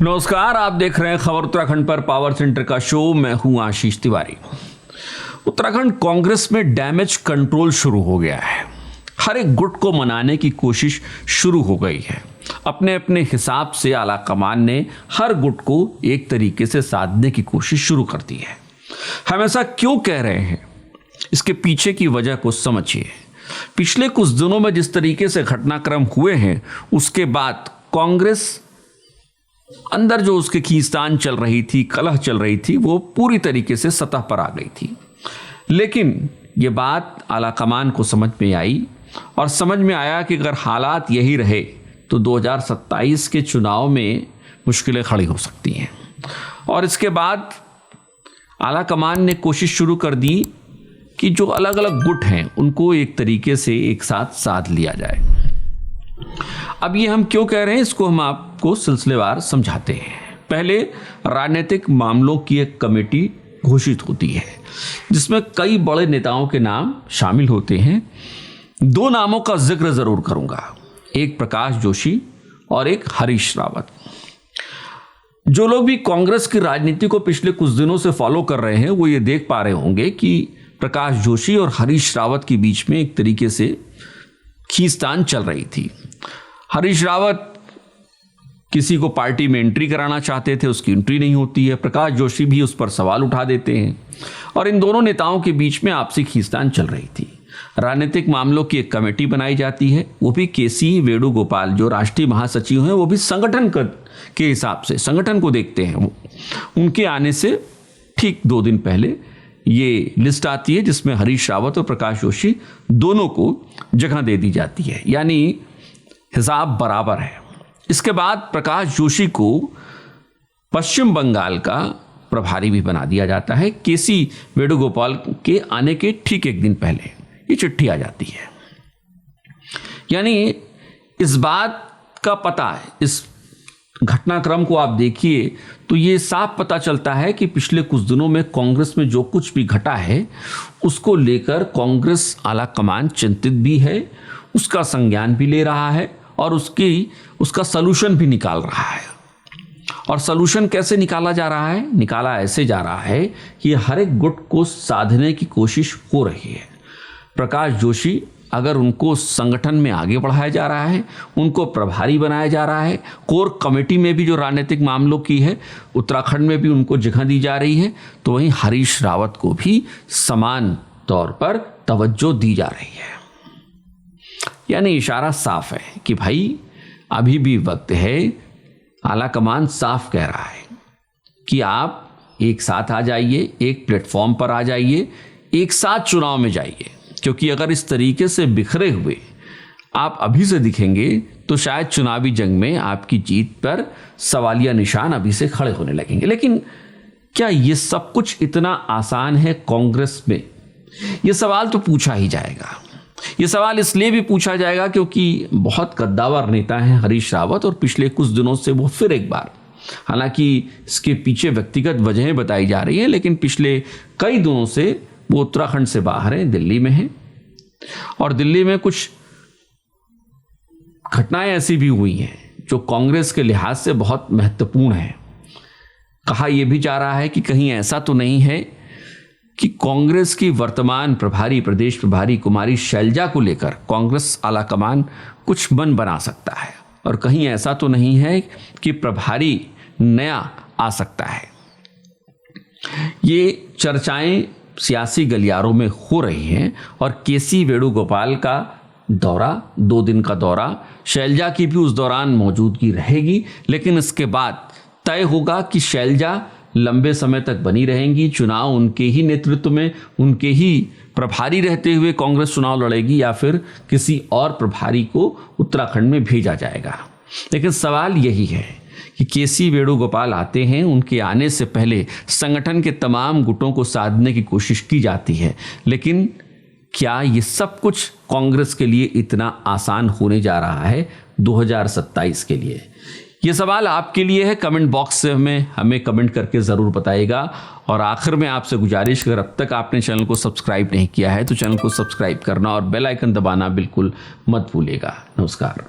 नमस्कार, आप देख रहे हैं खबर उत्तराखंड पर पावर सेंटर का शो। मैं हूं आशीष तिवारी। उत्तराखंड कांग्रेस में डैमेज कंट्रोल शुरू हो गया है। हर एक गुट को मनाने की कोशिश शुरू हो गई है। अपने अपने हिसाब से आला कमान ने हर गुट को एक तरीके से साधने की कोशिश शुरू कर दी है। हम ऐसा क्यों कह रहे हैं, इसके पीछे की वजह को समझिए। पिछले कुछ दिनों में जिस तरीके से घटनाक्रम हुए हैं, उसके बाद कांग्रेस अंदर जो उसके खींचतान चल रही थी, कलह चल रही थी, वो पूरी तरीके से सतह पर आ गई थी। लेकिन ये बात आला कमान को समझ में आई और समझ में आया कि अगर हालात यही रहे तो 2027 के चुनाव में मुश्किलें खड़ी हो सकती हैं। और इसके बाद आला कमान ने कोशिश शुरू कर दी कि जो अलग अलग गुट हैं उनको एक तरीके से एक साथ साध लिया जाए। अब ये हम क्यों कह रहे हैं, इसको हम आपको सिलसिलेवार समझाते हैं। पहले राजनीतिक मामलों की एक कमेटी घोषित होती है जिसमें कई बड़े नेताओं के नाम शामिल होते हैं। दो नामों का जिक्र जरूर करूंगा, एक प्रकाश जोशी और एक हरीश रावत। जो लोग भी कांग्रेस की राजनीति को पिछले कुछ दिनों से फॉलो कर रहे हैं वो ये देख पा रहे होंगे कि प्रकाश जोशी और हरीश रावत के बीच में एक तरीके से खींचतान चल रही थी। हरीश रावत किसी को पार्टी में एंट्री कराना चाहते थे, उसकी एंट्री नहीं होती है। प्रकाश जोशी भी उस पर सवाल उठा देते हैं और इन दोनों नेताओं के बीच में आपसी खींचतान चल रही थी। राजनीतिक मामलों की एक कमेटी बनाई जाती है, वो भी केसी वेणुगोपाल जो राष्ट्रीय महासचिव हैं, वो भी संगठन के हिसाब से संगठन को देखते हैं। उनके आने से ठीक 2 दिन पहले ये लिस्ट आती है जिसमें हरीश रावत और प्रकाश जोशी दोनों को जगह दे दी जाती है, यानी हिसाब बराबर है। इसके बाद प्रकाश जोशी को पश्चिम बंगाल का प्रभारी भी बना दिया जाता है। केसी वेणुगोपाल के आने के ठीक 1 दिन पहले ये चिट्ठी आ जाती है। यानी इस बात का पता है, इस घटनाक्रम को आप देखिए तो ये साफ पता चलता है कि पिछले कुछ दिनों में कांग्रेस में जो कुछ भी घटा है उसको लेकर कांग्रेस आला कमान चिंतित भी है, उसका संज्ञान भी ले रहा है और उसका सलूशन भी निकाल रहा है। और सलूशन कैसे निकाला जा रहा है? निकाला ऐसे जा रहा है कि हर एक गुट को साधने की कोशिश हो रही है। प्रकाश जोशी अगर उनको संगठन में आगे बढ़ाया जा रहा है, उनको प्रभारी बनाया जा रहा है, कोर कमेटी में भी जो राजनीतिक मामलों की है उत्तराखंड में भी उनको जगह दी जा रही है, तो वहीं हरीश रावत को भी समान तौर पर तवज्जो दी जा रही है। यानी इशारा साफ है कि भाई अभी भी वक्त है। आला कमान साफ कह रहा है कि आप एक साथ आ जाइए, एक प्लेटफॉर्म पर आ जाइए, एक साथ चुनाव में जाइए। क्योंकि अगर इस तरीके से बिखरे हुए आप अभी से दिखेंगे तो शायद चुनावी जंग में आपकी जीत पर सवालिया निशान अभी से खड़े होने लगेंगे। लेकिन क्या ये सब कुछ इतना आसान है कांग्रेस में? ये सवाल तो पूछा ही जाएगा। ये सवाल इसलिए भी पूछा जाएगा क्योंकि बहुत कद्दावर नेता हैं हरीश रावत और पिछले कुछ दिनों से वो फिर एक बार, हालांकि इसके पीछे व्यक्तिगत वजहें बताई जा रही हैं, लेकिन पिछले कई दिनों से वो उत्तराखंड से बाहर हैं, दिल्ली में हैं। और दिल्ली में कुछ घटनाएं ऐसी भी हुई हैं जो कांग्रेस के लिहाज से बहुत महत्वपूर्ण है। कहा यह भी जा रहा है कि कहीं ऐसा तो नहीं है कि कांग्रेस की वर्तमान प्रभारी, प्रदेश प्रभारी कुमारी शैलजा को लेकर कांग्रेस आला कमान कुछ मन बना सकता है, और कहीं ऐसा तो नहीं है कि प्रभारी नया आ सकता है। ये चर्चाएं सियासी गलियारों में हो रही हैं और केसी वेणुगोपाल का दौरा, 2 दिन का दौरा, शैलजा की भी उस दौरान मौजूदगी रहेगी। लेकिन इसके बाद तय होगा कि शैलजा लंबे समय तक बनी रहेंगी, चुनाव उनके ही नेतृत्व में, उनके ही प्रभारी रहते हुए कांग्रेस चुनाव लड़ेगी, या फिर किसी और प्रभारी को उत्तराखंड में भेजा जाएगा। लेकिन सवाल यही है कि केसी वेणुगोपाल आते हैं, उनके आने से पहले संगठन के तमाम गुटों को साधने की कोशिश की जाती है। लेकिन क्या ये सब कुछ कांग्रेस के लिए इतना आसान होने जा रहा है 2027 के लिए? ये सवाल आपके लिए है। कमेंट बॉक्स से हमें कमेंट करके ज़रूर बताइएगा। और आखिर में आपसे गुजारिश, अगर अब तक आपने चैनल को सब्सक्राइब नहीं किया है तो चैनल को सब्सक्राइब करना और बेल आइकन दबाना बिल्कुल मत भूलिएगा। नमस्कार।